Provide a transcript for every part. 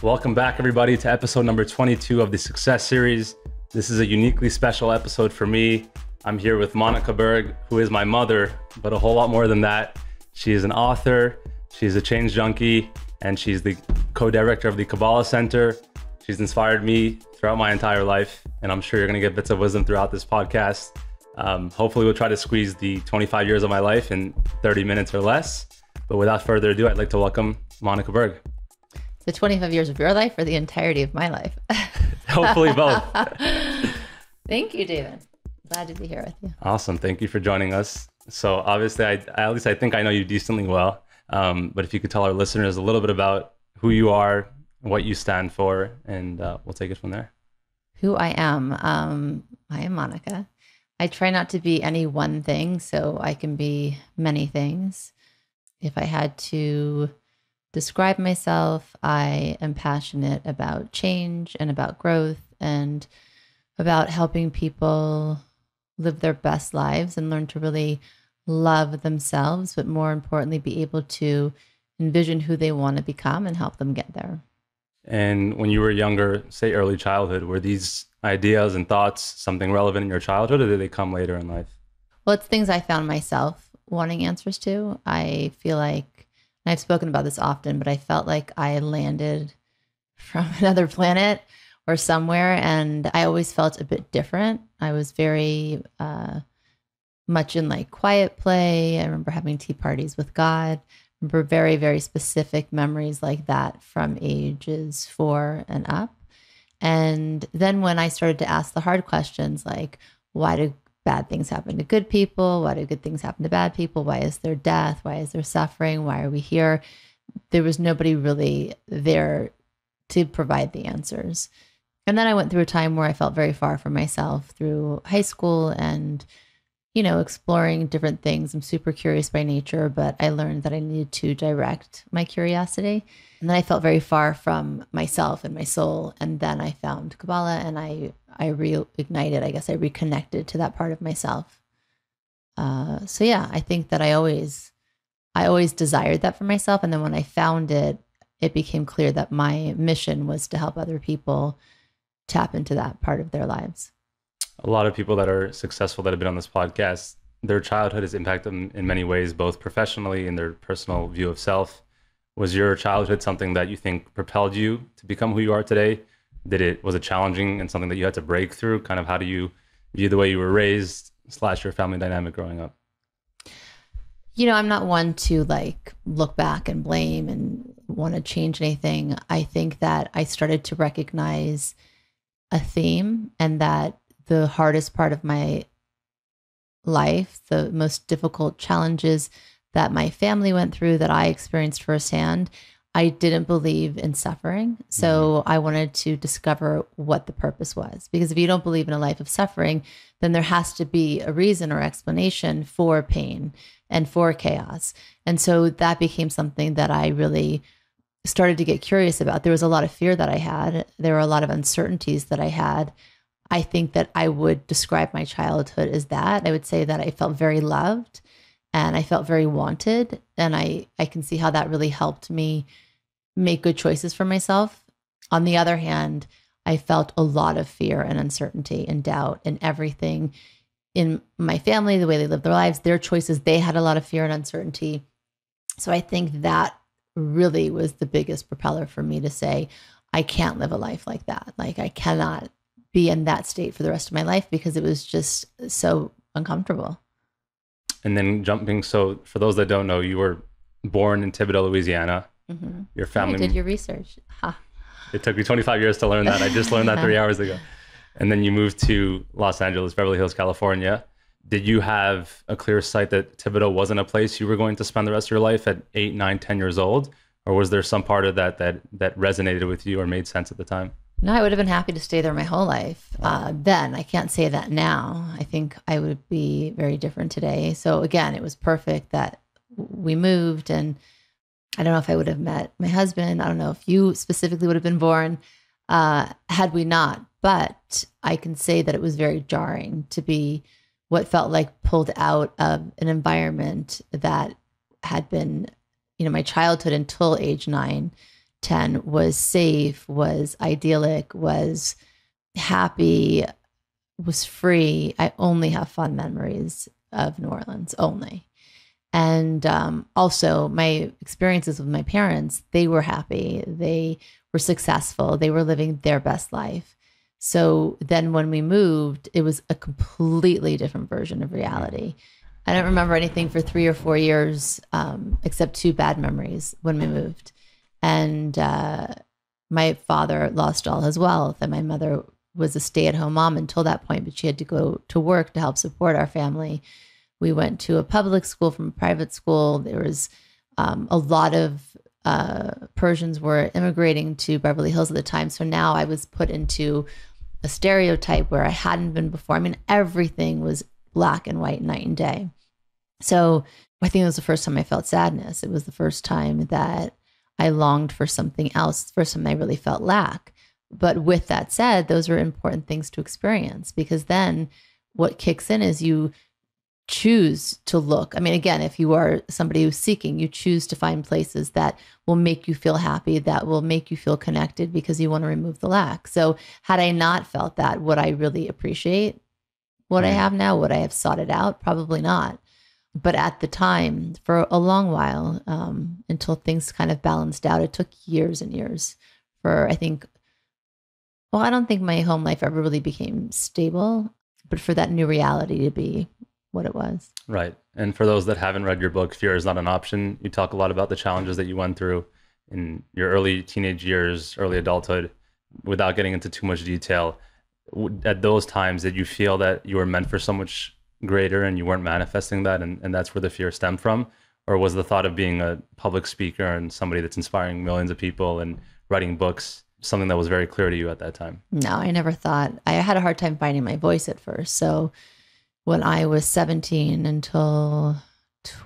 Welcome back, everybody, to episode number 22 of the Success Series. This is a uniquely special episode for me. I'm here with Monica Berg, who is my mother, but a whole lot more than that. She is an author, she's a change junkie, and she's the co-director of the Kabbalah Center. She's inspired me throughout my entire life, and I'm sure you're going to get bits of wisdom throughout this podcast. Hopefully, we'll try to squeeze the 25 years of my life in 30 minutes or less. But without further ado, I'd like to welcome Monica Berg. The 25 years of your life or the entirety of my life? Hopefully both. Thank you, David. Glad to be here with you. Awesome. Thank you for joining us. So obviously, at least I think I know you decently well. But if you could tell our listeners a little bit about who you are, what you stand for, and we'll take it from there. Who I am. I am Monica. I try not to be any one thing, so I can be many things. If I had to describe myself, I am passionate about change and about growth and about helping people live their best lives and learn to really love themselves, but more importantly, be able to envision who they want to become and help them get there. And when you were younger, say early childhood, were these ideas and thoughts something relevant in your childhood, or did they come later in life? Well, it's things I found myself wanting answers to. I feel like, and I've spoken about this often, but I felt like I landed from another planet or somewhere, and I always felt a bit different. I was very much in like quiet play. I remember having tea parties with God. I remember very, very specific memories like that from ages 4 and up. And then when I started to ask the hard questions, like, why do bad things happen to good people? Why do good things happen to bad people? Why is there death? Why is there suffering? Why are we here? There was nobody really there to provide the answers. And then I went through a time where I felt very far from myself through high school and, exploring different things. I'm super curious by nature, but I learned that I needed to direct my curiosity. And then I felt very far from myself and my soul. And then I found Kabbalah and I reignited, I guess I reconnected to that part of myself. So yeah, I think that I always desired that for myself. And then when I found it, it became clear that my mission was to help other people tap into that part of their lives. A lot of people that are successful that have been on this podcast, their childhood has impacted them in many ways, both professionally and their personal view of self. Was your childhood something that you think propelled you to become who you are today? Was it challenging and something that you had to break through? Kind of how do you view the way you were raised / your family dynamic growing up? I'm not one to look back and blame and want to change anything. I think that I started to recognize a theme, and that the hardest part of my life, the most difficult challenges that my family went through, that I experienced firsthand, I didn't believe in suffering. So I wanted to discover what the purpose was. Because if you don't believe in a life of suffering, then there has to be a reason or explanation for pain and for chaos. And so that became something that I really started to get curious about. There was a lot of fear that I had. There were a lot of uncertainties that I had. I think that I would describe my childhood as that. I would say that I felt very loved and I felt very wanted. And I can see how that really helped me make good choices for myself. On the other hand, I felt a lot of fear and uncertainty and doubt in everything in my family, the way they lived their lives, their choices. They had a lot of fear and uncertainty. So I think that really was the biggest propeller for me to say, I can't live a life like that. Like I cannot be in that state for the rest of my life because it was just so uncomfortable. And then so for those that don't know, you were born in Thibodaux, Louisiana. Mm-hmm. Your family... You did your research. Ha. It took me 25 years to learn that. I just learned that 3 hours ago. And then you moved to Los Angeles, Beverly Hills, California. Did you have a clear sight that Thibodaux wasn't a place you were going to spend the rest of your life at 8, 9, 10 years old? Or was there some part of that resonated with you or made sense at the time? No, I would have been happy to stay there my whole life. Then I can't say that now. I think I would be very different today. So again, it was perfect that we moved, and I don't know if I would have met my husband. I don't know if you specifically would have been born had we not. But I can say that it was very jarring to be what felt like pulled out of an environment that had been, my childhood until age 9, 10 was safe, was idyllic, was happy, was free. I only have fond memories of New Orleans, only. And also my experiences with my parents, they were happy. They were successful. They were living their best life. So then when we moved, it was a completely different version of reality. I don't remember anything for 3 or 4 years, except 2 bad memories when we moved. And my father lost all his wealth, and my mother was a stay-at-home mom until that point, but she had to go to work to help support our family. We went to a public school from a private school. There was a lot of Persians were immigrating to Beverly Hills at the time. So now I was put into a stereotype where I hadn't been before. I mean, everything was black and white, night and day. So I think it was the first time I felt sadness. It was the first time that I longed for something else, the first time I really felt lack. But with that said, those are important things to experience, because then what kicks in is you choose to look. I mean, again, if you are somebody who's seeking, you choose to find places that will make you feel happy, that will make you feel connected, because you want to remove the lack. So had I not felt that, would I really appreciate what I have now? Would I have sought it out? Probably not. But at the time, for a long while, until things kind of balanced out, it took years and years for, I think, well, I don't think my home life ever really became stable, but for that new reality to be what it was. Right. And for those that haven't read your book, Fear is Not an Option, you talk a lot about the challenges that you went through in your early teenage years, early adulthood, without getting into too much detail. At those times, did you feel that you were meant for so much greater and you weren't manifesting that, and that's where the fear stemmed from? Or was the thought of being a public speaker and somebody that's inspiring millions of people and writing books something that was very clear to you at that time? No, I never thought. I had a hard time finding my voice at first. So when I was 17 until,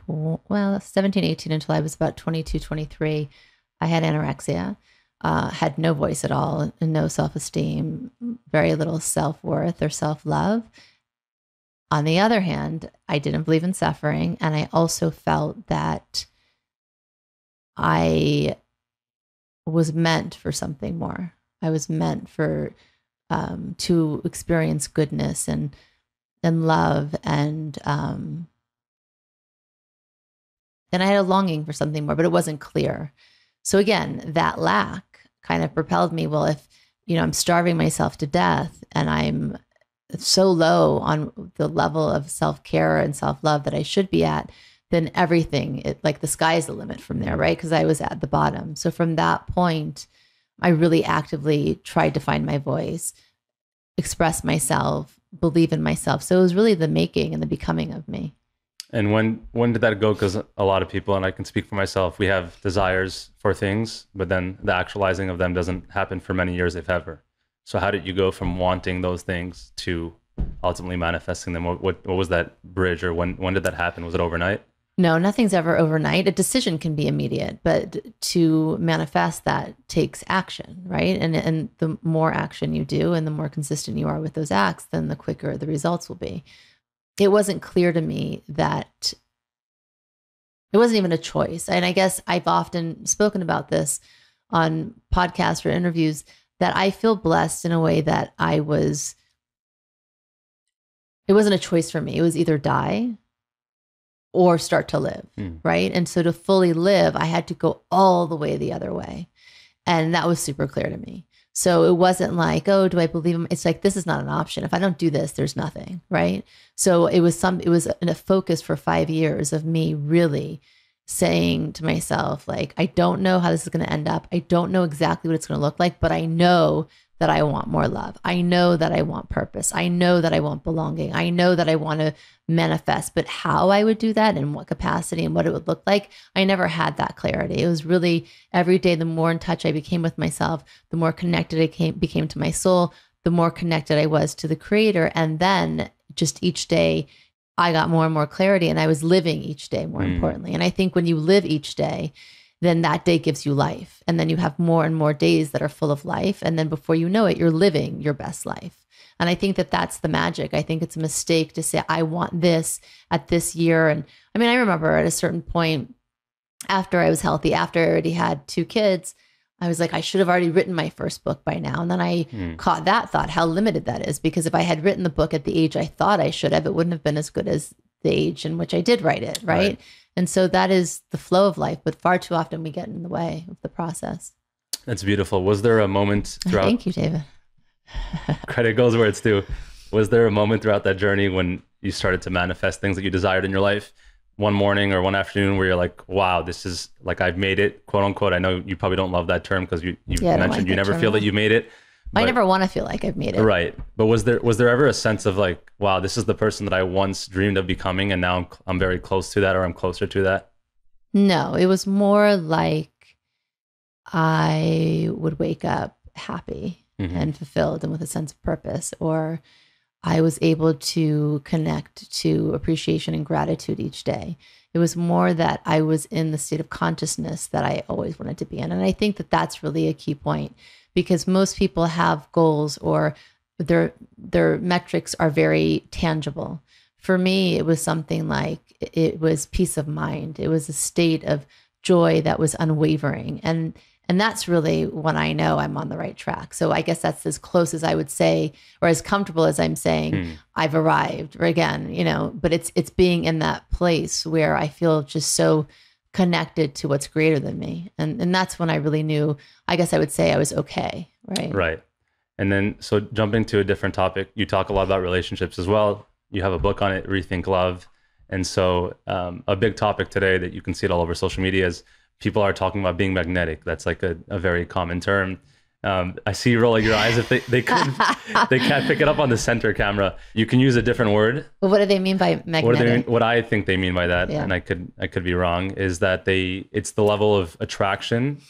17, 18 until I was about 22, 23, I had anorexia, had no voice at all and no self-esteem, very little self-worth or self-love. On the other hand, I didn't believe in suffering. And I also felt that I was meant for something more. I was meant for, to experience goodness and love. And I had a longing for something more, but it wasn't clear. So again, that lack kind of propelled me. Well, if, I'm starving myself to death and I'm so low on the level of self-care and self-love that I should be at, then everything, like the sky's the limit from there, right? Because I was at the bottom. So from that point, I really actively tried to find my voice, express myself, believe in myself. So it was really the making and the becoming of me. And when did that go? Because a lot of people, and I can speak for myself, we have desires for things, but then the actualizing of them doesn't happen for many years, if ever. So how did you go from wanting those things to ultimately manifesting them? What was that bridge, or when did that happen? Was it overnight? No, nothing's ever overnight. A decision can be immediate, but to manifest that takes action, right? And the more action you do and the more consistent you are with those acts, then the quicker the results will be. It wasn't clear to me that it wasn't even a choice. And I guess I've often spoken about this on podcasts or interviews, that I feel blessed in a way that it wasn't a choice for me. It was either die or start to live, right? And so to fully live, I had to go all the way the other way. And that was super clear to me. So it wasn't like, oh, do I believe him? It's like, this is not an option. If I don't do this, there's nothing, right? So it was a focus for 5 years of me really saying to myself, like, I don't know how this is going to end up. I don't know exactly what it's going to look like, but I know that I want more love. I know that I want purpose. I know that I want belonging. I know that I want to manifest, but how I would do that and what capacity and what it would look like, I never had that clarity. It was really every day, the more in touch I became with myself, the more connected I became to my soul, the more connected I was to the creator. And then just each day, I got more and more clarity, and I was living each day more importantly. And I think when you live each day, then that day gives you life. And then you have more and more days that are full of life. And then before you know it, you're living your best life. And I think that that's the magic. I think it's a mistake to say, I want this at this year. And I mean, I remember at a certain point after I was healthy, after I already had 2 kids, I was like, I should have already written my first book by now. And then I caught that thought, how limited that is. Because if I had written the book at the age I thought I should have, it wouldn't have been as good as the age in which I did write it, right? And so that is the flow of life. But far too often we get in the way of the process. That's beautiful. Was there a moment throughout... Thank you, David. Credit goes where it's due. Was there a moment throughout that journey when you started to manifest things that you desired in your life? One morning or one afternoon where you're like, wow, this is like, I've made it, quote unquote. I know you probably don't love that term because you mentioned you never feel that you made it. I never want to feel like I've made it. Right. But was there ever a sense of like, wow, this is the person that I once dreamed of becoming and now I'm very close to that, or I'm closer to that? No, it was more like I would wake up happy and fulfilled and with a sense of purpose, or I was able to connect to appreciation and gratitude each day. It was more that I was in the state of consciousness that I always wanted to be in. And I think that that's really a key point, because most people have goals or their metrics are very tangible. For me, it was something like, it was peace of mind. It was a state of joy that was unwavering. And that's really when I know I'm on the right track. So I guess that's as close as I would say, or as comfortable as I'm saying I've arrived, or again, but it's being in that place where I feel just so connected to what's greater than me. And that's when I really knew, I guess I would say I was okay. Right. Right. And then, so jumping to a different topic, you talk a lot about relationships as well. You have a book on it, Rethink Love. And so a big topic today that you can see it all over social media is people are talking about being magnetic. That's like a very common term. I see you rolling your eyes. If they can't pick it up on the center camera, you can use a different word. But what do they mean by magnetic? What I think they mean by that, and I could be wrong, is that it's the level of attraction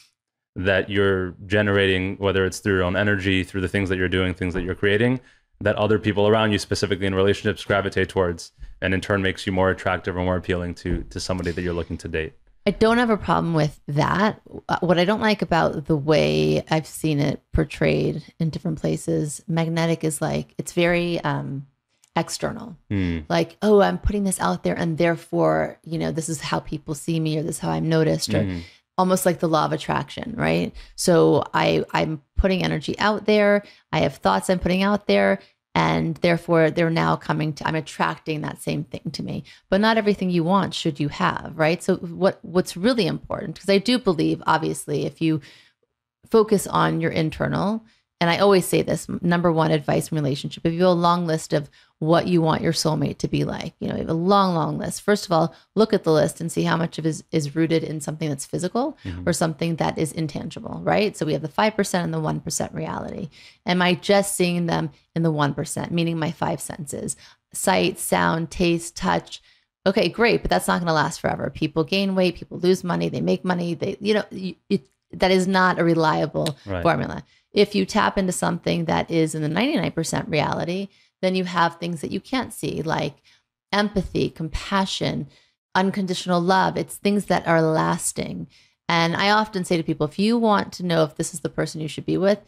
that you're generating, whether it's through your own energy, through the things that you're doing, things that you're creating, that other people around you, specifically in relationships, gravitate towards, and in turn makes you more attractive or more appealing to somebody that you're looking to date. I don't have a problem with that. What I don't like about the way I've seen it portrayed in different places, magnetic is like, it's very external. Like, oh, I'm putting this out there and therefore, this is how people see me, or this is how I'm noticed, or almost like the law of attraction, right? So I'm putting energy out there. I have thoughts I'm putting out there. And therefore, they're now I'm attracting that same thing to me. But not everything you want should you have, right? So what's really important, because I do believe, obviously, if you focus on your internal, and I always say this, number one advice in relationship, if you have a long list of what you want your soulmate to be like, you have a long, long list. First of all, look at the list and see how much of it is rooted in something that's physical or something that is intangible, right? So we have the 5% and the 1% reality. Am I just seeing them in the 1%, meaning my 5 senses, sight, sound, taste, touch? Okay, great, but that's not going to last forever. People gain weight, people lose money, they make money. That is not a reliable formula. If you tap into something that is in the 99% reality, then you have things that you can't see, like empathy, compassion, unconditional love. It's things that are lasting. And I often say to people, if you want to know if this is the person you should be with,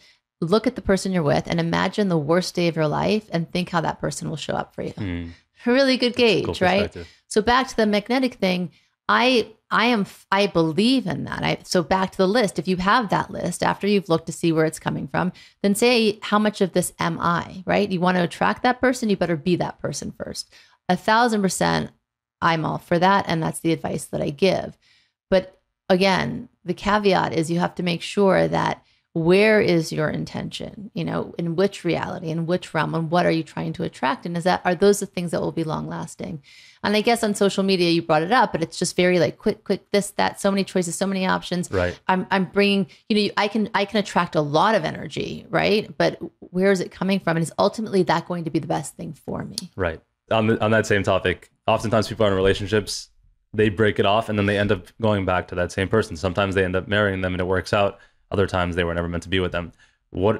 look at the person you're with and imagine the worst day of your life and think how that person will show up for you. A really good gauge, cool, right? So back to the magnetic thing, I believe in that. So back to the list, if you have that list, after you've looked to see where it's coming from, then say, how much of this am I, right? You want to attract that person, you better be that person first. 1,000%, I'm all for that. And that's the advice that I give. But again, the caveat is you have to make sure that where is your intention, in which reality, in which realm, and what are you trying to attract? And are those the things that will be long lasting? And I guess on social media, you brought it up, but it's just very like quick, this, that, so many choices, so many options. Right. I'm bringing, I can attract a lot of energy, right? But where is it coming from? And is ultimately that going to be the best thing for me? Right. On that same topic, oftentimes people are in relationships, they break it off and then they end up going back to that same person. Sometimes they end up marrying them and it works out. Other times they were never meant to be with them.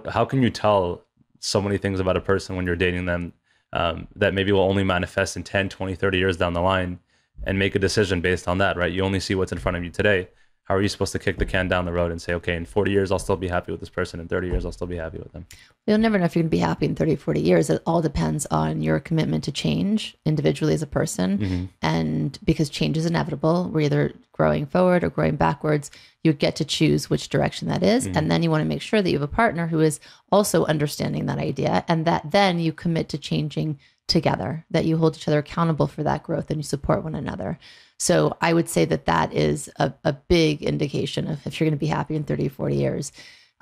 How can you tell so many things about a person when you're dating them that maybe will only manifest in 10, 20, 30 years down the line, and make a decision based on that, right? You only see what's in front of you today. how are you supposed to kick the can down the road and say, okay, in 40 years, I'll still be happy with this person. In 30 years, I'll still be happy with them. You'll never know if you're going to be happy in 30, 40 years. It all depends on your commitment to change individually as a person. And because change is inevitable, we're either growing forward or growing backwards. You get to choose which direction that is. And then you want to make sure that you have a partner who is also understanding that idea, and that then you commit to changing together, that you hold each other accountable for that growth and you support one another. So I would say that that is a big indication of if you're going to be happy in 30, 40 years.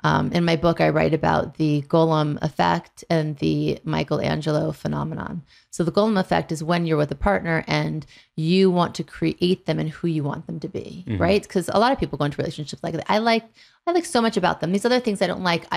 In my book, I write about the golem effect and the Michelangelo phenomenon. So the golem effect is when you're with a partner and you want to create them and who you want them to be, right? Because a lot of people go into relationships like that. I like so much about them. These other things I don't like,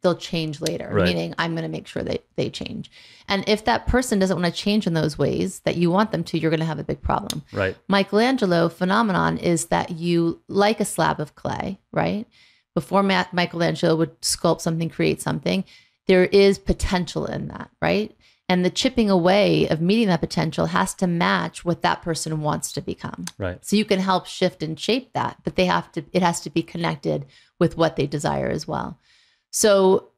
they'll change later, meaning I'm going to make sure they change. And if that person doesn't want to change in those ways that you want them to, you're going to have a big problem. Right. Michelangelo phenomenon is that you like a slab of clay, right? Before Michelangelo would sculpt something, create something, there is potential in that, right? And the chipping away of meeting that potential has to match what that person wants to become. Right. So you can help shift and shape that, but it has to be connected with what they desire as well. So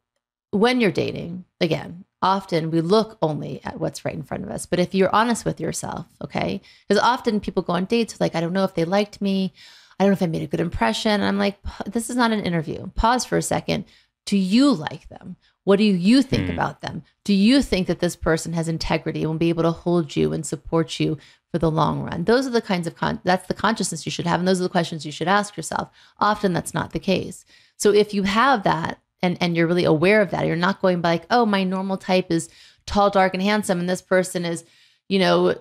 when you're dating, again, often we look only at what's right in front of us. But if you're honest with yourself, okay? Because often people go on dates like, I don't know if they liked me. I don't know if I made a good impression. And I'm like, this is not an interview. Pause for a second. Do you like them? What do you think about them? Do you think that this person has integrity and will be able to hold you and support you for the long run? Those are the kinds of, that's the consciousness you should have. And those are the questions you should ask yourself. Often that's not the case. So if you have that and you're really aware of that, you're not going by like, oh, my normal type is tall, dark, and handsome. And this person is,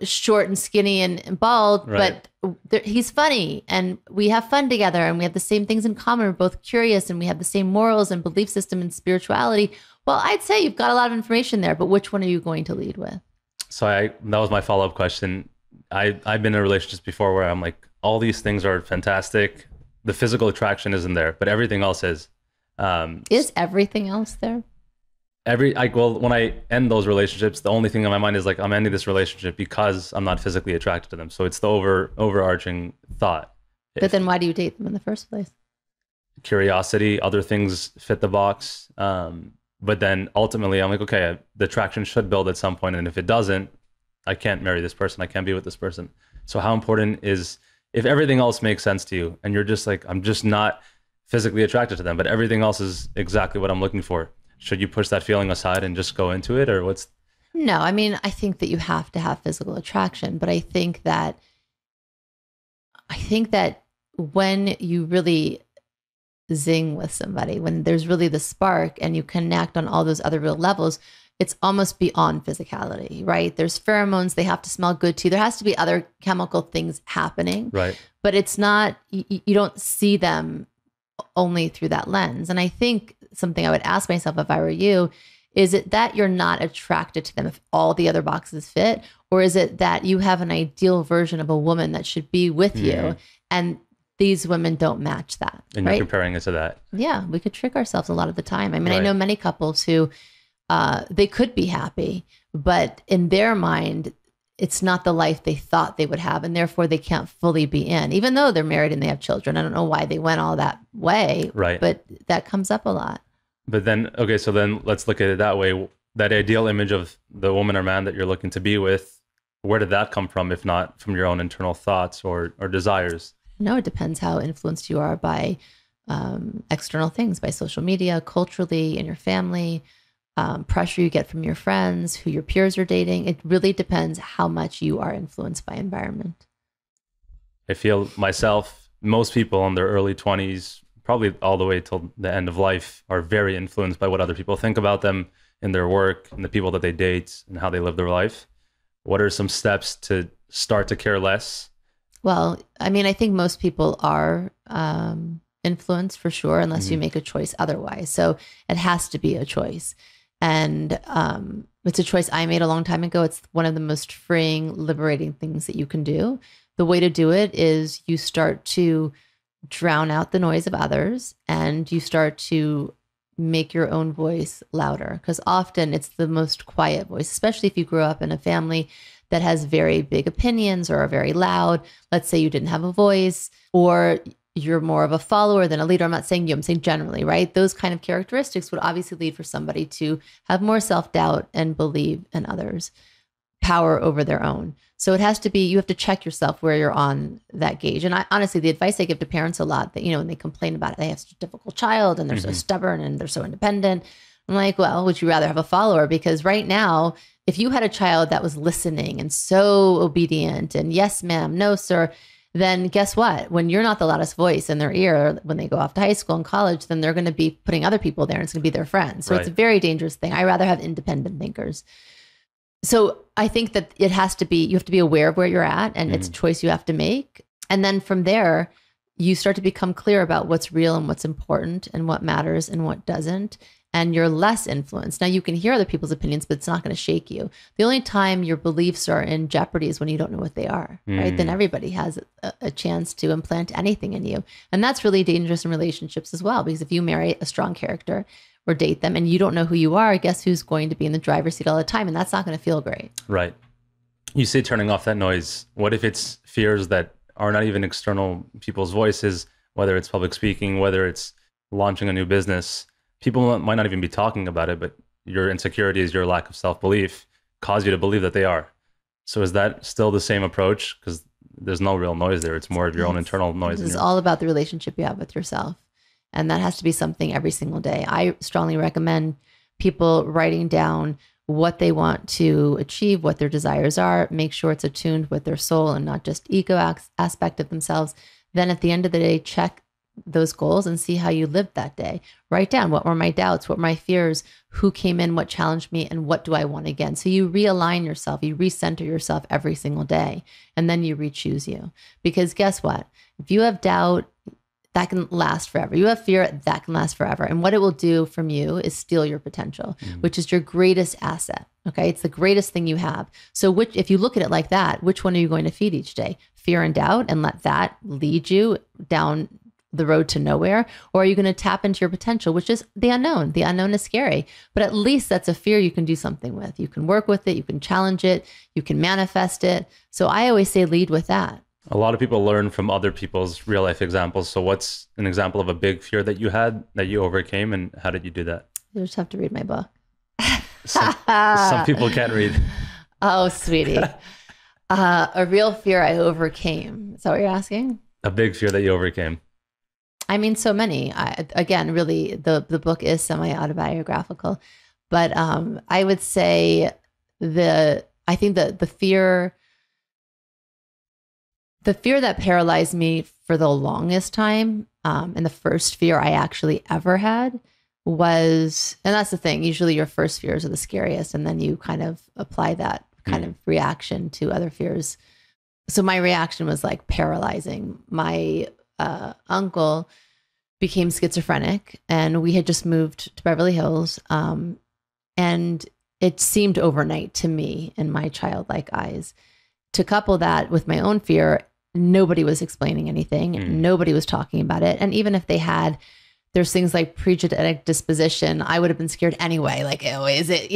short and skinny and bald, right. But he's funny and we have fun together and we have the same things in common. We're both curious and we have the same morals and belief system and spirituality. Well, I'd say you've got a lot of information there, but which one are you going to lead with? So that was my follow-up question. I've been in relationships before where I'm like, all these things are fantastic. The physical attraction isn't there, but everything else is. Is everything else there? When I end those relationships, the only thing in my mind is like, I'm ending this relationship because I'm not physically attracted to them. So it's the overarching thought. But then why do you date them in the first place? Curiosity, other things fit the box. But then ultimately I'm like, okay, the attraction should build at some point. And if it doesn't, I can't marry this person. I can't be with this person. So how important is, if everything else makes sense to you and you're just like, I'm just not physically attracted to them, but everything else is exactly what I'm looking for. Should you push that feeling aside and just go into it, or what's? No, I mean, I think that you have to have physical attraction, but I think that when you really zing with somebody, when there's really the spark and you connect on all those other real levels, it's almost beyond physicality, right? There's pheromones, they have to smell good too. There has to be other chemical things happening, right? But it's not, you don't see them only through that lens. And I think something I would ask myself if I were you, is it that you're not attracted to them if all the other boxes fit? Or is it that you have an ideal version of a woman that should be with you and these women don't match that? And right? You're comparing it to that. Yeah, we could trick ourselves a lot of the time. I mean, I know many couples who they could be happy, but in their mind, it's not the life they thought they would have, and therefore they can't fully be in, even though they're married and they have children. I don't know why they went all that way, right? But that comes up a lot. But then, okay, so then let's look at it that way. That ideal image of the woman or man that you're looking to be with, where did that come from, if not from your own internal thoughts or desires? No, it depends how influenced you are by external things, by social media, culturally, in your family, pressure you get from your friends, who your peers are dating. It really depends how much you are influenced by environment. I feel myself, most people in their early 20s, probably all the way till the end of life, are very influenced by what other people think about them in their work and the people that they date and how they live their life. What are some steps to start to care less? Well, I mean, I think most people are influenced for sure, unless you make a choice otherwise. So it has to be a choice. And it's a choice I made a long time ago. It's one of the most freeing, liberating things that you can do. The way to do it is you start to drown out the noise of others and you start to make your own voice louder, because often it's the most quiet voice, especially if you grew up in a family that has very big opinions or are very loud. Let's say you didn't have a voice, or you're more of a follower than a leader. I'm not saying you, I'm saying generally, right? Those kind of characteristics would obviously lead for somebody to have more self-doubt and believe in others, power over their own. So it has to be, you have to check yourself where you're on that gauge. And honestly, the advice I give to parents a lot that, when they complain about it, they have such a difficult child and they're so stubborn and they're so independent. I'm like, well, would you rather have a follower? Because right now, if you had a child that was listening and so obedient and yes, ma'am, no, sir, then guess what? When you're not the loudest voice in their ear, when they go off to high school and college, then they're going to be putting other people there and it's going to be their friends. So It's a very dangerous thing. I rather have independent thinkers. So I think that it has to be, you have to be aware of where you're at and it's a choice you have to make. And then from there, you start to become clear about what's real and what's important and what matters and what doesn't. And you're less influenced. Now you can hear other people's opinions, but it's not going to shake you. The only time your beliefs are in jeopardy is when you don't know what they are, right? Then everybody has a chance to implant anything in you. And that's really dangerous in relationships as well, because if you marry a strong character or date them and you don't know who you are, guess who's going to be in the driver's seat all the time? And that's not going to feel great. Right. You say turning off that noise. What if it's fears that are not even external people's voices, whether it's public speaking, whether it's launching a new business? People might not even be talking about it, but your insecurities, your lack of self-belief cause you to believe that they are. So is that still the same approach? Because there's no real noise there. It's more of your own internal noise. It's all about the relationship you have with yourself. And that has to be something every single day. I strongly recommend people writing down what they want to achieve, what their desires are, make sure it's attuned with their soul and not just ego aspect of themselves. Then at the end of the day, check those goals and see how you lived that day. Write down what were my doubts, what were my fears, who came in, what challenged me, and what do I want again? So you realign yourself, you recenter yourself every single day, and then you re-choose you. Because guess what? If you have doubt, that can last forever. You have fear, that can last forever. And what it will do from you is steal your potential, which is your greatest asset. Okay. It's the greatest thing you have. So if you look at it like that, which one are you going to feed each day? Fear and doubt, and let that lead you down the road to nowhere? Or are you going to tap into your potential, which is the unknown? The unknown is scary, but at least that's a fear you can do something with. You can work with it. You can challenge it. You can manifest it. So I always say lead with that. A lot of people learn from other people's real life examples. So what's an example of a big fear that you had that you overcame, and how did you do that? You just have to read my book. Some people can't read. Oh, sweetie. A real fear I overcame. Is that what you're asking? A big fear that you overcame. I mean, so many. Again, really, the book is semi-autobiographical, but I would say I think the fear that paralyzed me for the longest time, and the first fear I actually ever had was, and that's the thing, usually your first fears are the scariest, and then you kind of apply that kind of reaction to other fears. So my reaction was like paralyzing. My uncle became schizophrenic, and we had just moved to Beverly Hills. And it seemed overnight to me in my childlike eyes. To couple that with my own fear, nobody was explaining anything. Nobody was talking about it. And even if they had, there's things like pre-genetic disposition, I would have been scared anyway. Like, oh, is it,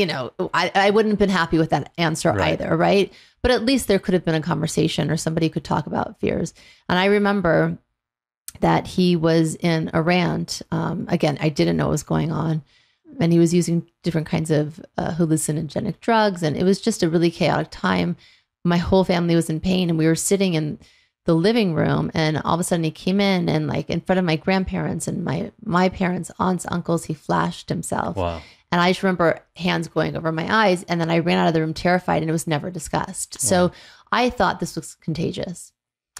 I wouldn't have been happy with that answer either, right? But at least there could have been a conversation or somebody could talk about fears. And I remember that he was in a rant. Again, I didn't know what was going on. And he was using different kinds of hallucinogenic drugs. And it was just a really chaotic time. My whole family was in pain, and we were sitting in the living room, and all of a sudden he came in, and like in front of my grandparents and my parents, aunts, uncles, he flashed himself. Wow. And I just remember hands going over my eyes, and then I ran out of the room terrified, and it was never discussed. Wow. So I thought this was contagious.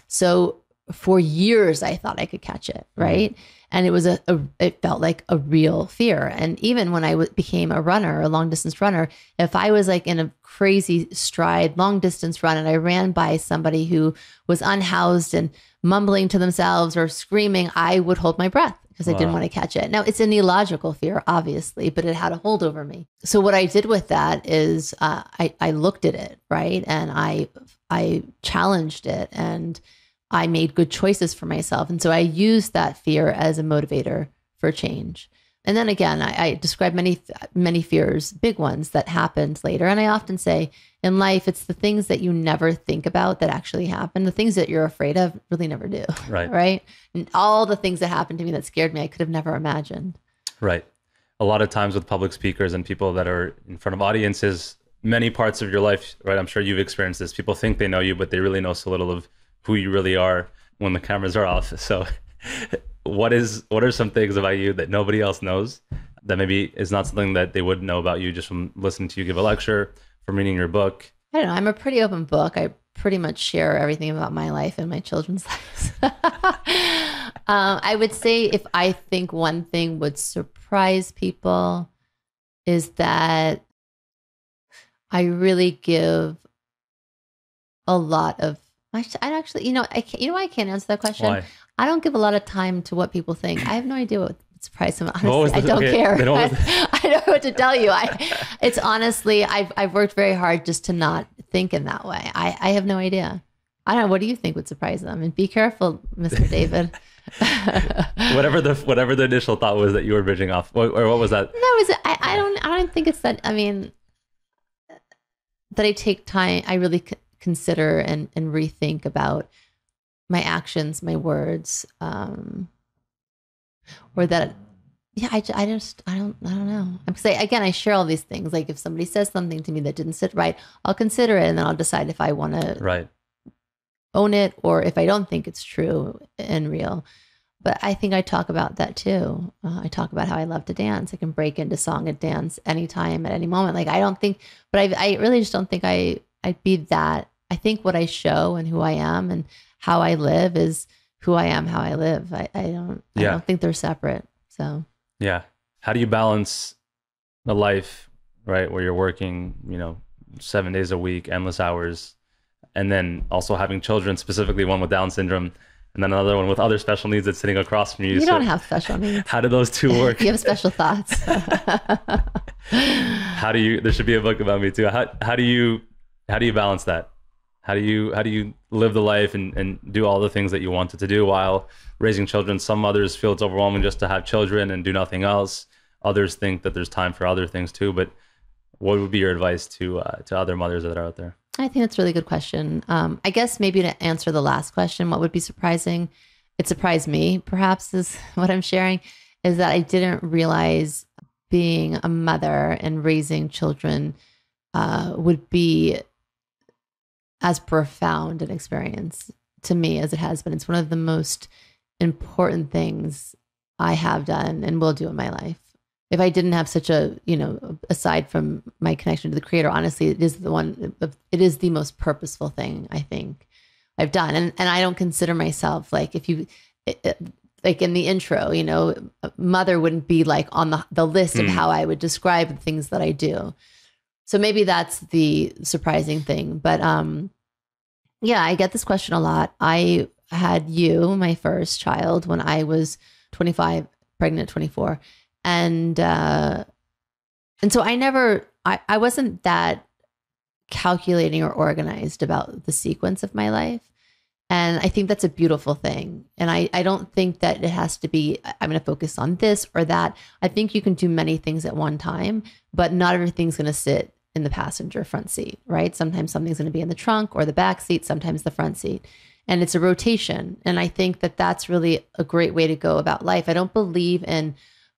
So for years I thought I could catch it, right? And it was it felt like a real fear. And even when I became a runner, a long distance runner, if I was like in a crazy stride, long distance run, and I ran by somebody who was unhoused and mumbling to themselves or screaming, I would hold my breath because I didn't want to catch it. Now, it's an illogical fear, obviously, but it had a hold over me. So what I did with that is I looked at it, right? And I challenged it, and I made good choices for myself. And so I used that fear as a motivator for change. And then again, I describe many fears, big ones that happened later. And I often say in life, it's the things that you never think about that actually happen. The things that you're afraid of really never do. Right. Right. And all the things that happened to me that scared me, I could have never imagined. Right. A lot of times with public speakers and people that are in front of audiences, many parts of your life, right? I'm sure you've experienced this. People think they know you, but they really know so little of who you really are when the cameras are off. So what are some things about you that nobody else knows that maybe is not something that they would know about you just from listening to you give a lecture, from reading your book? I don't know. I'm a pretty open book. I pretty much share everything about my life and my children's lives. I would say if I think one thing would surprise people is that I really give a lot of, I actually, I can't, why I can't answer that question? Why? I don't give a lot of time to what people think. I have no idea what would surprise them. Honestly, I don't care. I don't know what to tell you. It's honestly, I've worked very hard just to not think in that way. I have no idea. I don't know. What do you think would surprise them? And be careful, Mr. David. whatever the initial thought was that you were bridging off, or what was that? No, I don't think it's that. I mean, that I take time. I really consider and rethink about my actions, my words, or that. Yeah, I don't know. I'm saying again, I share all these things. Like if somebody says something to me that didn't sit right, I'll consider it and then I'll decide if I want to own it or if I don't think it's true and real. But I think I talk about that too. I talk about how I love to dance. I can break into song and dance anytime at any moment. Like I don't think, but I really just don't think I'd be that. I think what I show and who I am and how I live is who I am, how I live. I don't think they're separate. So. Yeah. How do you balance the life, right, where you're working, 7 days a week, endless hours, and then also having children, specifically one with Down syndrome, and then another one with other special needs that's sitting across from you? You don't have special needs. How do those two work? You have special thoughts. There should be a book about me too. How do you balance that? How do you live the life and do all the things that you wanted to do while raising children? Some mothers feel it's overwhelming just to have children and do nothing else. Others think that there's time for other things too. But what would be your advice to other mothers that are out there? I think that's a really good question. I guess maybe to answer the last question, what would be surprising? It surprised me, perhaps, is what I'm sharing, is that I didn't realize being a mother and raising children would be as profound an experience to me as it has been. It's one of the most important things I have done and will do in my life. If I didn't have such a, aside from my connection to the Creator, honestly, it is the most purposeful thing I think I've done. And I don't consider myself like, like in the intro, mother wouldn't be like on the list of how I would describe the things that I do. So maybe that's the surprising thing. But yeah, I get this question a lot. I had my first child, when I was 25, pregnant at 24. And so I wasn't that calculating or organized about the sequence of my life. And I think that's a beautiful thing. And I don't think that it has to be, I'm going to focus on this or that. I think you can do many things at one time, but not everything's going to sit in the passenger front seat, right? Sometimes something's going to be in the trunk or the back seat, sometimes the front seat. And it's a rotation. And I think that that's really a great way to go about life. I don't believe in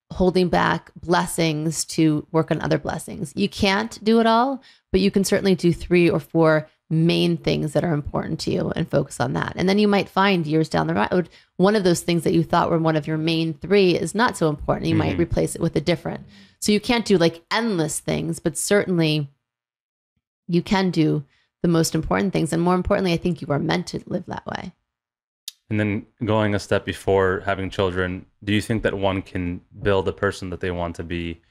holding back blessings to work on other blessings. You can't do it all, but you can certainly do 3 or 4 main things that are important to you and focus on that. And then you might find years down the road, one of those things that you thought were one of your main 3 is not so important. You might replace it with a different. So you can't do like endless things, but certainly you can do the most important things. And more importantly, I think you are meant to live that way. And then going a step before having children, do you think that one can build a person that they want to be,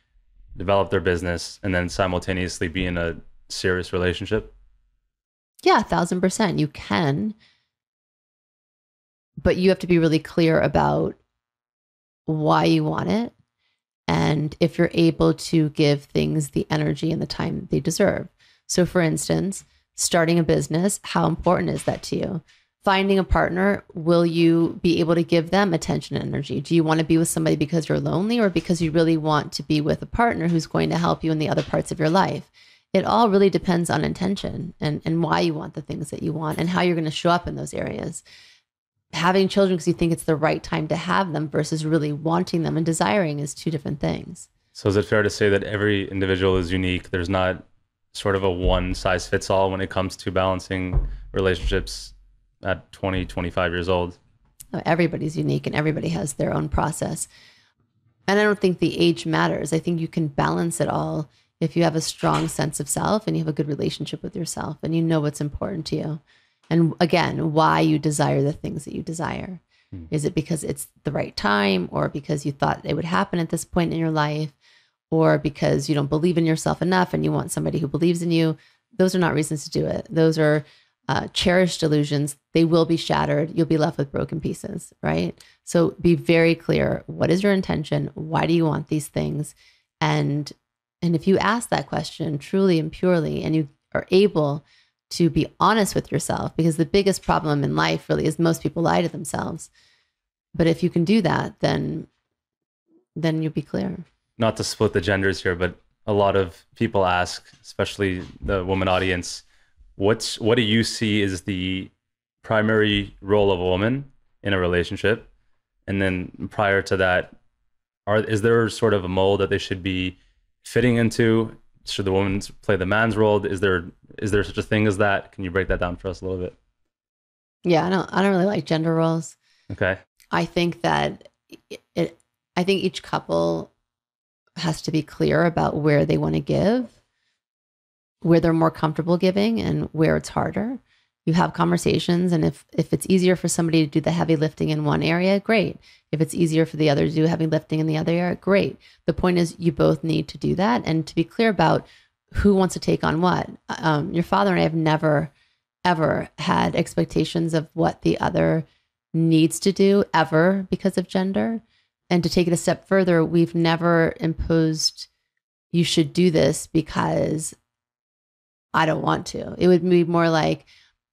develop their business, and then simultaneously be in a serious relationship? Yeah, 1,000%. You can, but you have to be really clear about why you want it. And if you're able to give things the energy and the time they deserve. So for instance, starting a business, how important is that to you? finding a partner, will you be able to give them attention and energy? Do you want to be with somebody because you're lonely, or because you really want to be with a partner who's going to help you in the other parts of your life? It all really depends on intention and why you want the things that you want and how you're going to show up in those areas. Having children because you think it's the right time to have them versus really wanting them and desiring is two different things. So is it fair to say that every individual is unique? There's not sort of a one size fits all when it comes to balancing relationships at 20, 25 years old? Everybody's unique and everybody has their own process. And I don't think the age matters. I think you can balance it all if you have a strong sense of self and you have a good relationship with yourself and you know what's important to you. And again, why you desire the things that you desire. Is it because it's the right time, or because you thought it would happen at this point in your life, or because you don't believe in yourself enough and you want somebody who believes in you? Those are not reasons to do it. Those are cherished illusions. They will be shattered. You'll be left with broken pieces, right? So be very clear. What is your intention? Why do you want these things? And if you ask that question truly and purely, and you are able to be honest with yourself, because the biggest problem in life really is most people lie to themselves. But if you can do that, then you'll be clear. Not to split the genders here, but a lot of people ask, especially the woman audience, what do you see is the primary role of a woman in a relationship? And then prior to that, is there sort of a mold that they should be fitting into? Should the woman play the man's role? Is there such a thing as that? Can you break that down for us a little bit? Yeah, I don't really like gender roles. Okay. I think that I think each couple has to be clear about where they want to give, where they're more comfortable giving, and where it's harder. You have conversations, and if it's easier for somebody to do the heavy lifting in one area, great. If it's easier for the other to do heavy lifting in the other area, great. The point is you both need to do that, and to be clear about who wants to take on what. Your father and I have never, ever had expectations of what the other needs to do ever because of gender. And to take it a step further, we've never imposed, you should do this because I don't want to. It would be more like,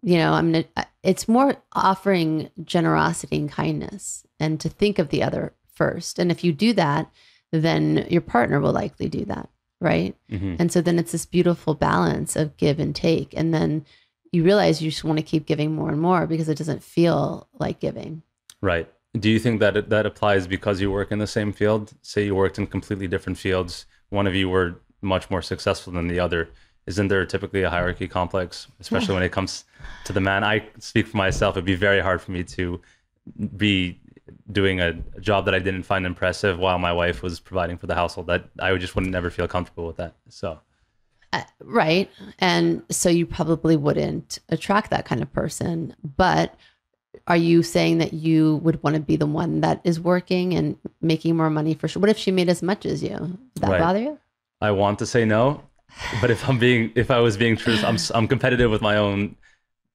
it's more offering generosity and kindness and to think of the other first. And if you do that, then your partner will likely do that, right? Mm-hmm. And so then it's this beautiful balance of give and take. And then you realize you just want to keep giving more and more because it doesn't feel like giving. Right. Do you think that that applies because you work in the same field? Say you worked in completely different fields. One of you were much more successful than the other. Isn't there typically a hierarchy complex, especially when it comes to the man? I speak for myself. It'd be very hard for me to be doing a job that I didn't find impressive while my wife was providing for the household. That I just wouldn't never feel comfortable with that. So, right. And so you probably wouldn't attract that kind of person. But are you saying that you would want to be the one that is working and making more money for sure? What if she made as much as you? Would that bother you? I want to say no. But if I was being truthful, I'm competitive with my own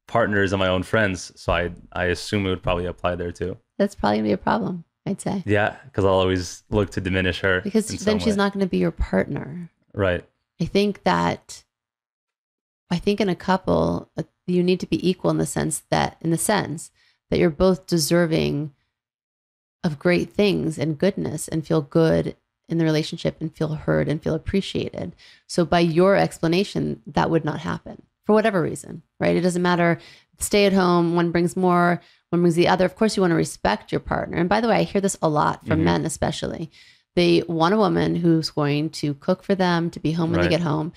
partners and my own friends, so I assume it would probably apply there too. That's probably gonna be a problem, I'd say. Yeah, because I'll always look to diminish her. Because then she's not going to be your partner. Right. I think in a couple, you need to be equal in the sense that you're both deserving of great things and goodness and feel good in the relationship and feel heard and feel appreciated. So by your explanation, that would not happen for whatever reason, right? It doesn't matter. Stay at home, one brings more, one brings the other. Of course, you want to respect your partner. And by the way, I hear this a lot from men, especially. They want a woman who's going to cook for them, to be home when they get home.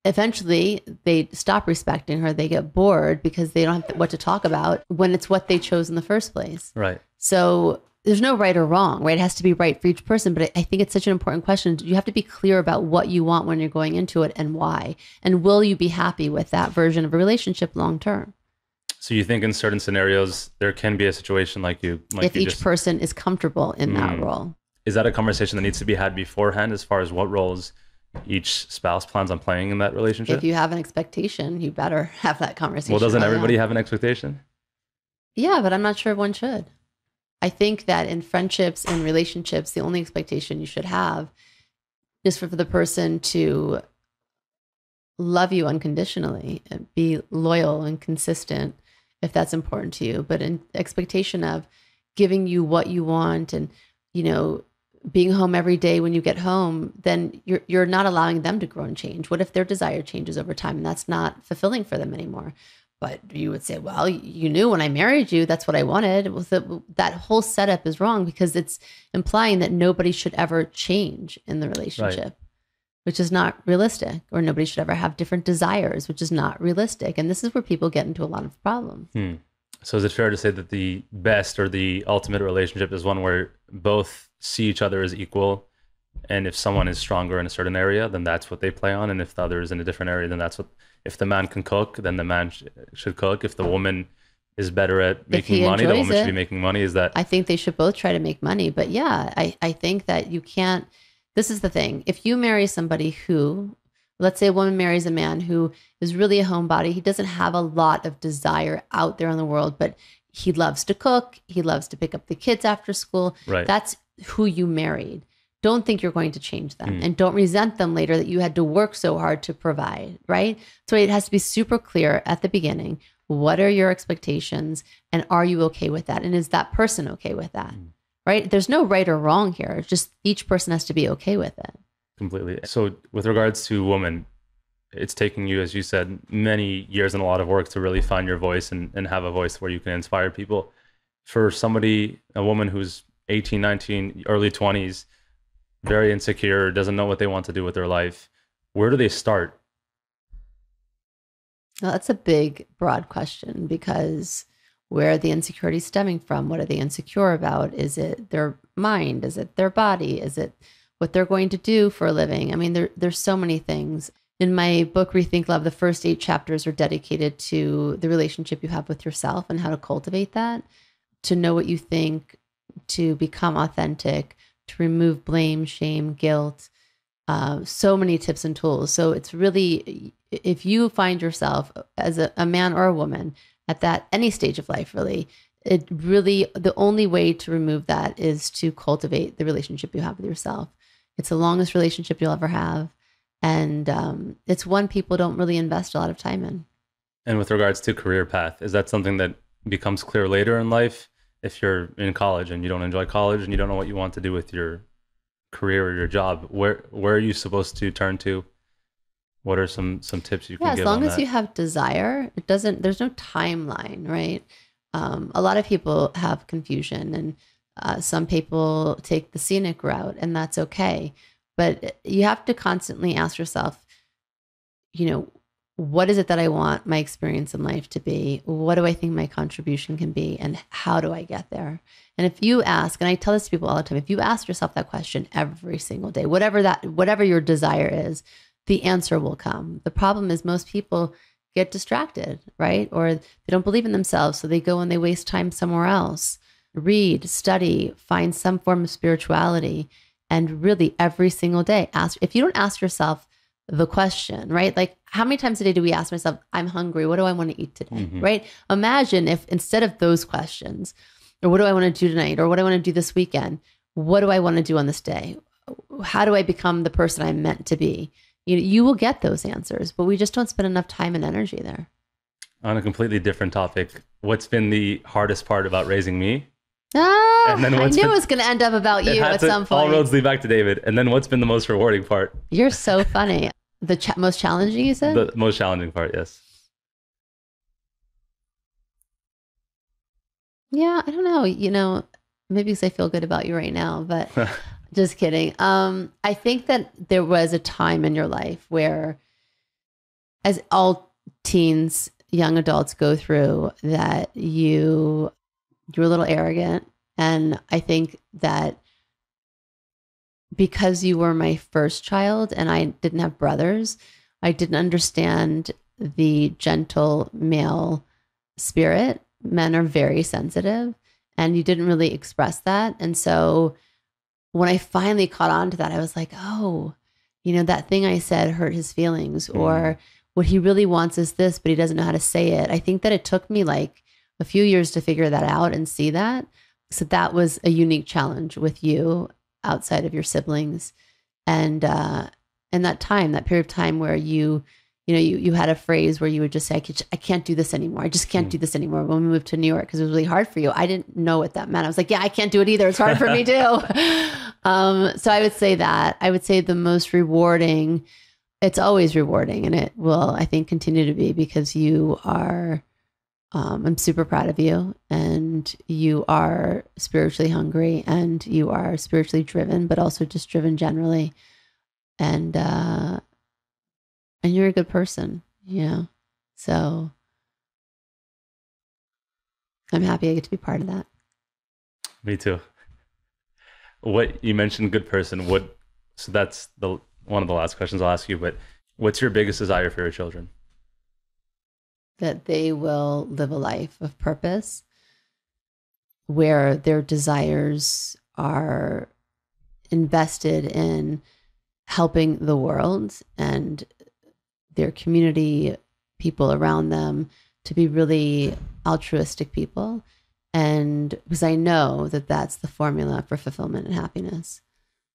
Eventually, they stop respecting her. They get bored because they don't have what to talk about when it's what they chose in the first place. Right. So there's no right or wrong, right? It has to be right for each person. But I think it's such an important question. You have to be clear about what you want when you're going into it and why. And will you be happy with that version of a relationship long term? So you think in certain scenarios, there can be a situation if each person is comfortable in that role. Is that a conversation that needs to be had beforehand as far as what roles each spouse plans on playing in that relationship? If you have an expectation, you better have that conversation. Well, doesn't everybody have an expectation? Yeah, but I'm not sure one should. I think that in friendships and relationships, the only expectation you should have is for the person to love you unconditionally and be loyal and consistent if that's important to you. But an expectation of giving you what you want and, you know, being home every day when you get home, then you're not allowing them to grow and change. What if their desire changes over time and that's not fulfilling for them anymore? But you would say, well, you knew when I married you, that's what I wanted. That whole setup is wrong because it's implying that nobody should ever change in the relationship, right, which is not realistic, or nobody should ever have different desires, which is not realistic. And this is where people get into a lot of problems. So is it fair to say that the best or the ultimate relationship is one where both see each other as equal? And if someone is stronger in a certain area, then that's what they play on. And if the other is in a different area, then that's what, if the man can cook, then the man should cook. If the woman is better at making money, the woman should be making money. Is that? I think they should both try to make money. But yeah, I think that you can't, this is the thing. If you marry somebody who, let's say a woman marries a man who is really a homebody, he doesn't have a lot of desire out there in the world, but he loves to cook, he loves to pick up the kids after school. Right. That's who you married. Don't think you're going to change them, and don't resent them later that you had to work so hard to provide, right? So it has to be super clear at the beginning. What are your expectations, and are you okay with that? And is that person okay with that, right? There's no right or wrong here. It's just each person has to be okay with it. Completely. So with regards to women, it's taking you, as you said, many years and a lot of work to really find your voice and have a voice where you can inspire people. For somebody, a woman who's 18, 19, early 20s, very insecure, doesn't know what they want to do with their life, where do they start? Well, that's a big, broad question, because where are the insecurities stemming from? What are they insecure about? Is it their mind? Is it their body? Is it what they're going to do for a living? I mean, there's so many things. In my book, Rethink Love, the first 8 chapters are dedicated to the relationship you have with yourself and how to cultivate that, to know what you think, to become authentic, to remove blame, shame, guilt, so many tips and tools. So it's really, if you find yourself as a man or a woman at that, any stage of life, really, it really, the only way to remove that is to cultivate the relationship you have with yourself. It's the longest relationship you'll ever have. And it's one people don't really invest a lot of time in. And with regards to career path, is that something that becomes clear later in life? If you're in college and you don't enjoy college and you don't know what you want to do with your career or your job, where are you supposed to turn to? What are some tips you can give? As long as you have desire, there's no timeline, right? A lot of people have confusion, and some people take the scenic route, and that's okay. But you have to constantly ask yourself, what is it that I want my experience in life to be? What do I think my contribution can be? And how do I get there? And if you ask, and I tell this to people all the time, if you ask yourself that question every single day, whatever your desire is, the answer will come. The problem is most people get distracted, right? Or they don't believe in themselves, so they go and they waste time somewhere else. Read, study, find some form of spirituality, and really every single day ask. If you don't ask yourself the question, right? Like, how many times a day do we ask myself, I'm hungry, what do I want to eat today, right? Imagine if instead of those questions, or what do I want to do tonight, or what do I want to do this weekend, what do I want to do on this day? How do I become the person I'm meant to be? You will get those answers, but we just don't spend enough time and energy there. On a completely different topic, what's been the hardest part about raising me? And then I knew it was going to end up about you at some point. All roads lead back to David. And then what's been the most rewarding part? You're so funny. The most challenging, you said? The most challenging part, yes. Yeah, I don't know. Maybe because I feel good about you right now, but just kidding. I think that there was a time in your life where, as all teens, young adults go through, that you're a little arrogant. And I think that because you were my first child and I didn't have brothers, I didn't understand the gentle male spirit. Men are very sensitive, and you didn't really express that. And so when I finally caught on to that, I was like, oh, that thing I said hurt his feelings, or what he really wants is this, but he doesn't know how to say it. I think that it took me like a few years to figure that out and see that. So that was a unique challenge with you outside of your siblings. And that period of time where you you had a phrase where you would just say, I can't do this anymore. I just can't do this anymore. When we moved to New York, because it was really hard for you. I didn't know what that meant. I was like, yeah, I can't do it either. It's hard for me too. So I would say that. I would say the most rewarding, it's always rewarding, and it will, I think, continue to be, because you are, I'm super proud of you, and you are spiritually hungry, and you are spiritually driven, but also just driven generally. And you're a good person, so I'm happy I get to be part of that. Me too. What you mentioned, good person. So that's one of the last questions I'll ask you, but what's your biggest desire for your children? That they will live a life of purpose, where their desires are invested in helping the world and their community, people around them, to be really altruistic people. And because I know that that's the formula for fulfillment and happiness.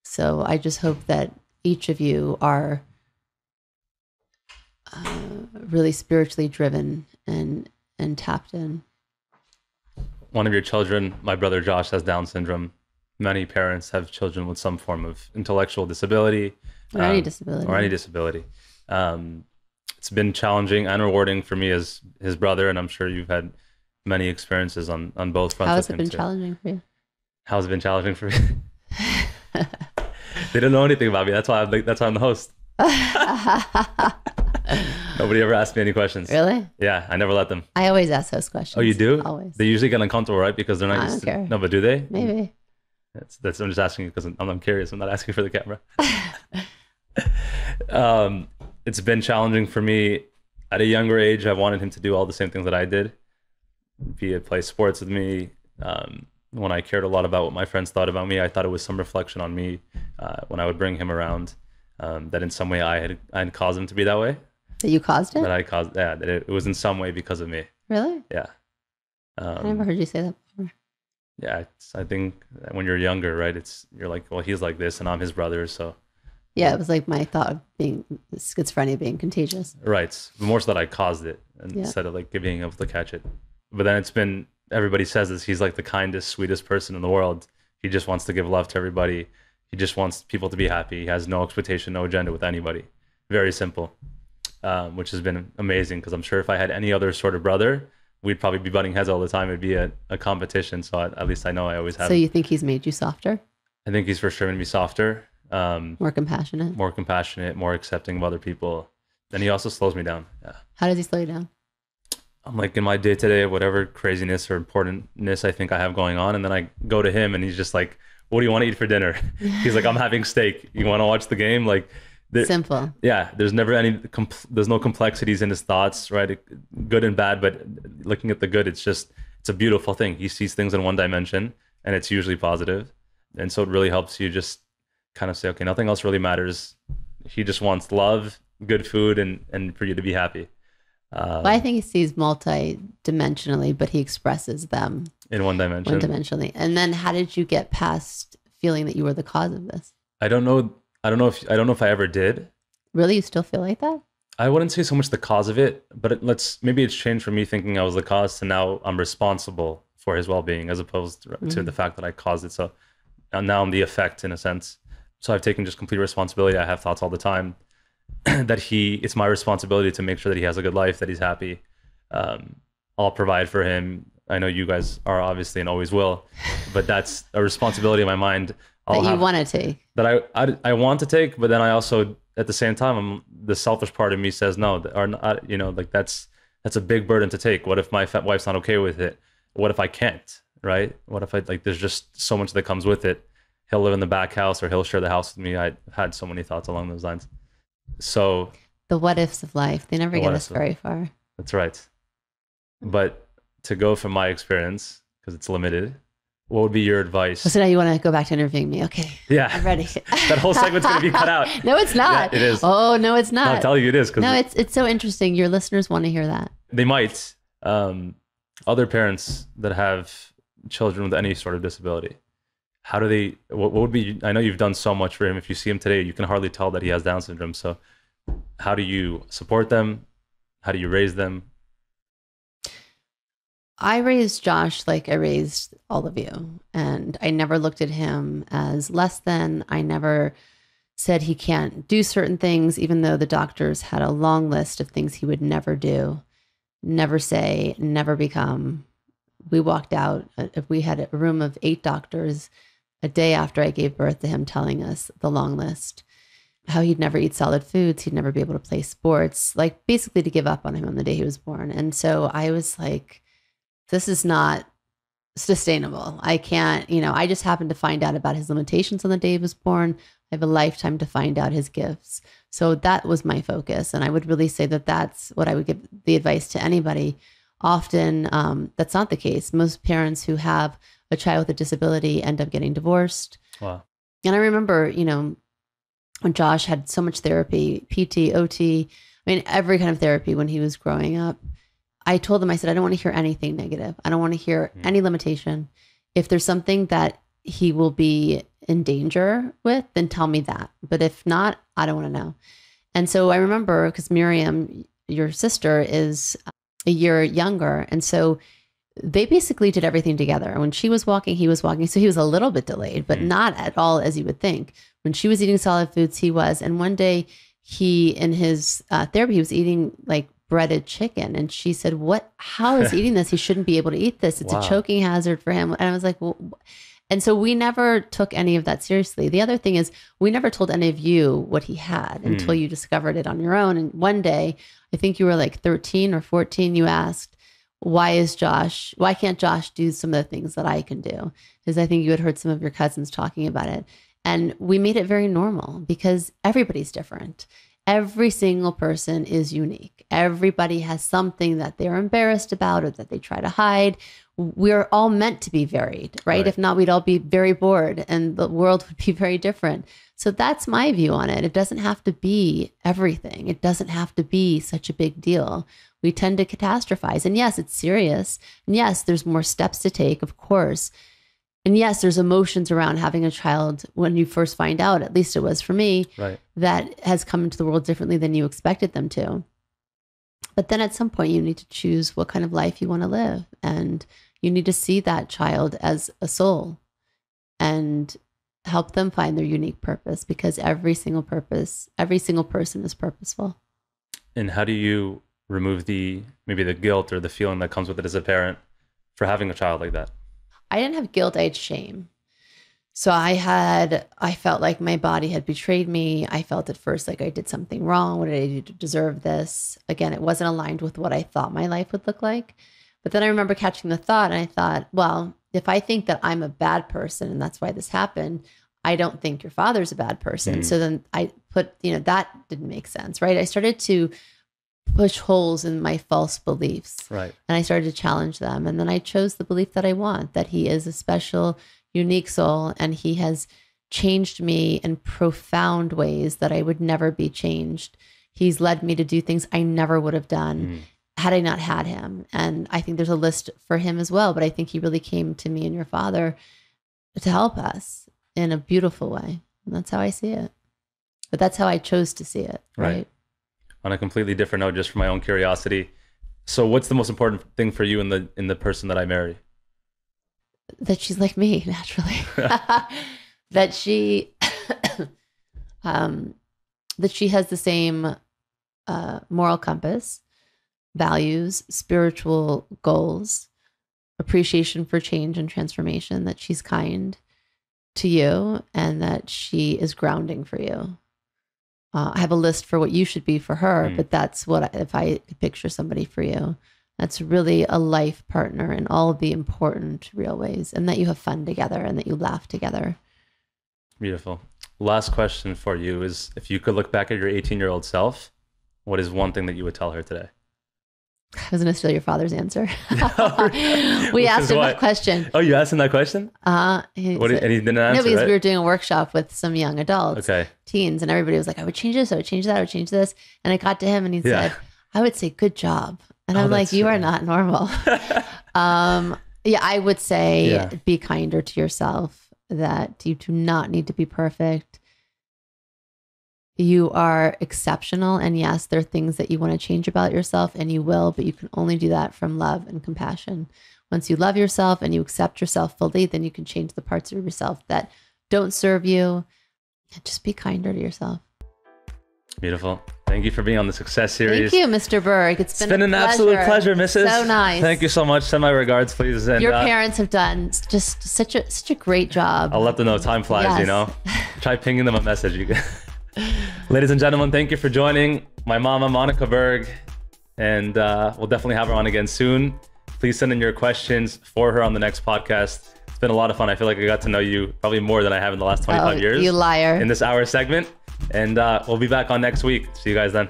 So I just hope that each of you are really spiritually driven and tapped in. One of your children, my brother Josh, has Down syndrome. Many parents have children with some form of intellectual disability. Or any disability. It's been challenging and rewarding for me as his brother, and I'm sure you've had many experiences on both fronts. How has it been challenging for you? How has it been challenging for me? They don't know anything about me. That's why I'm the host. Nobody ever asked me any questions. Really? Yeah, I never let them. I always ask those questions. Oh, you do? Always. They usually get uncomfortable, right? Because they're not I used don't to. care. No, but do they? Maybe. I'm just asking you because I'm curious. I'm not asking for the camera. It's been challenging for me. At a younger age, I wanted him to do all the same things that I did, be it play sports with me. When I cared a lot about what my friends thought about me, I thought it was some reflection on me when I would bring him around, that in some way I had caused him to be that way. That you caused it? That I caused, yeah, that it was in some way because of me. Really? Yeah. I never heard you say that before. Yeah, I think when you're younger, right, you're like, well, he's like this and I'm his brother, so. Yeah, it was like my thought of being schizophrenia being contagious. Right. More so that I caused it instead of like being able to catch it. But then it's been, everybody says this, he's like the kindest, sweetest person in the world. He just wants to give love to everybody. He just wants people to be happy. He has no expectation, no agenda with anybody. Very simple, which has been amazing, because I'm sure if I had any other sort of brother, we'd probably be butting heads all the time. It'd be a competition. So at least I know I always have. So you think he's made you softer? I think he's for sure made me softer. More compassionate, more accepting of other people. And he also slows me down. Yeah. How does he slow you down? I'm like in my day to day, whatever craziness or importantness I think I have going on. And then I go to him and he's just like, what do you want to eat for dinner? He's like, I'm having steak. You want to watch the game? Like, simple. Yeah. There's never there's no complexities in his thoughts, right? Good and bad, but looking at the good, it's a beautiful thing. He sees things in one dimension and it's usually positive. And so it really helps you just kind of say, okay, nothing else really matters. He just wants love, good food, and for you to be happy. Well, I think he sees multi-dimensionally, but he expresses them in one dimension. One-dimensionally. And then how did you get past feeling that you were the cause of this? I don't know if I ever did. Really? You still feel like that? I wouldn't say so much the cause of it, but maybe it's changed from me thinking I was the cause to now I'm responsible for his well-being, as opposed to the fact that I caused it. So now I'm the effect in a sense. So I've taken just complete responsibility. I have thoughts all the time that it's my responsibility to make sure that he has a good life, that he's happy. I'll provide for him. I know you guys are obviously and always will, but that's a responsibility in my mind. That you want to take. That I want to take, but then I also, at the same time, the selfish part of me says no, or not, like that's a big burden to take. What if my wife's not okay with it? What if I can't, right? What if there's just so much that comes with it. He'll live in the back house or he'll share the house with me. I had so many thoughts along those lines. So the what ifs of life, they never get us very far. That's right. But to go from my experience, because it's limited, what would be your advice? So now you want to go back to interviewing me. Okay. Yeah. I'm ready. That whole segment's going to be cut out. No, it's not. Yeah, it is. Oh, no, it's not. No, I'll tell you it is. No, it's so interesting. Your listeners want to hear that. They might. Other parents that have children with any sort of disability, how do they, what would be, I know you've done so much for him. If you see him today, you can hardly tell that he has Down syndrome. So How do you support them? How do you raise them? I raised Josh like I raised all of you. And I never looked at him as less than. I never said he can't do certain things, even though the doctors had a long list of things he would never do, never say, never become. We walked out, if we had a room of 8 doctors a day after I gave birth to him, telling us the long list, how he'd never eat solid foods, he'd never be able to play sports, like basically to give up on him on the day he was born. And so I was like, this is not sustainable. I can't, I just happened to find out about his limitations on the day he was born. I have a lifetime to find out his gifts. So that was my focus. And I would really say that that's what I would give the advice to anybody. Often that's not the case. Most parents who have a child with a disability end up getting divorced. Wow. And I remember, when Josh had so much therapy, PT, OT, every kind of therapy when he was growing up, I told him, I said, I don't want to hear anything negative. I don't want to hear any limitation. If there's something that he will be in danger with, then tell me that. But if not, I don't want to know. And so I remember, because Miriam, your sister, is a year younger. And so they basically did everything together. When she was walking, he was walking. So he was a little bit delayed, but not at all as you would think. When she was eating solid foods, he was. And one day he, in his therapy, he was eating like breaded chicken. And she said, how is he eating this? He shouldn't be able to eat this. It's a choking hazard for him. And I was like, well, and so we never took any of that seriously. The other thing is we never told any of you what he had until you discovered it on your own. And one day, I think you were like 13 or 14, you asked, why can't Josh do some of the things that I can do? Because I think you had heard some of your cousins talking about it. And we made it very normal because everybody's different. Every single person is unique. Everybody has something that they're embarrassed about or that they try to hide. We're all meant to be varied, right? If not, we'd all be very bored and the world would be very different. So that's my view on it. It doesn't have to be everything. It doesn't have to be such a big deal. We tend to catastrophize. And yes, it's serious. And yes, there's more steps to take, of course. And yes, there's emotions around having a child when you first find out, at least it was for me, that has come into the world differently than you expected them to. But then at some point you need to choose what kind of life you want to live. And you need to see that child as a soul and help them find their unique purpose, because every single person is purposeful. And how do you remove maybe the guilt or the feeling that comes with it as a parent for having a child like that? I didn't have guilt, I had shame. So I felt like my body had betrayed me. I felt at first like I did something wrong. What did I do to deserve this? Again, it wasn't aligned with what I thought my life would look like. But then I remember catching the thought and I thought, well, if I think that I'm a bad person and that's why this happened, I don't think your father's a bad person. So then I put, that didn't make sense, right? I started to push holes in my false beliefs. Right. And I started to challenge them. And then I chose the belief that I want, that he is a special, unique soul. And he has changed me in profound ways that I would never be changed. He's led me to do things I never would have done had I not had him. And I think there's a list for him as well. But I think he really came to me and your father to help us in a beautiful way. And that's how I see it. But that's how I chose to see it. Right. On a completely different note, just for my own curiosity. So what's the most important thing for you in the person that I marry? That she's like me, naturally. That she that she has the same moral compass, values, spiritual goals, appreciation for change and transformation, that she's kind to you, and that she is grounding for you. I have a list for what you should be for her, but that's what, if I could picture somebody for you, that's really a life partner in all the important real ways, and that you have fun together and that you laugh together. Beautiful. Last question for you is, if you could look back at your 18-year-old self, what is one thing that you would tell her today? I was going to steal your father's answer. We asked him that question. Oh, you asked him that question? And he didn't answer, no, because right? we were doing a workshop with some young adults, teens, and everybody was like, I would change this, I would change that, I would change this. And I got to him and he said, I would say, good job. And I'm like, you are not normal. I would say be kinder to yourself, that you do not need to be perfect. You are exceptional. And yes, there are things that you want to change about yourself, and you will, but you can only do that from love and compassion. Once you love yourself and you accept yourself fully, then you can change the parts of yourself that don't serve you. Just be kinder to yourself. Beautiful. Thank you for being on the Success Series. Thank you, Mr. Berg. It's been an absolute pleasure, Mrs. So nice. Thank you so much. Send my regards, please. And your parents have done just such a great job. I'll let them know. Time flies, you know. Try pinging them a message. You can. Ladies and gentlemen, thank you for joining my mama, Monica Berg. And we'll definitely have her on again soon. Please send in your questions for her on the next podcast. It's been a lot of fun. I feel like I got to know you probably more than I have in the last 25 years. You liar. In this hour segment. And we'll be back on next week. See you guys then.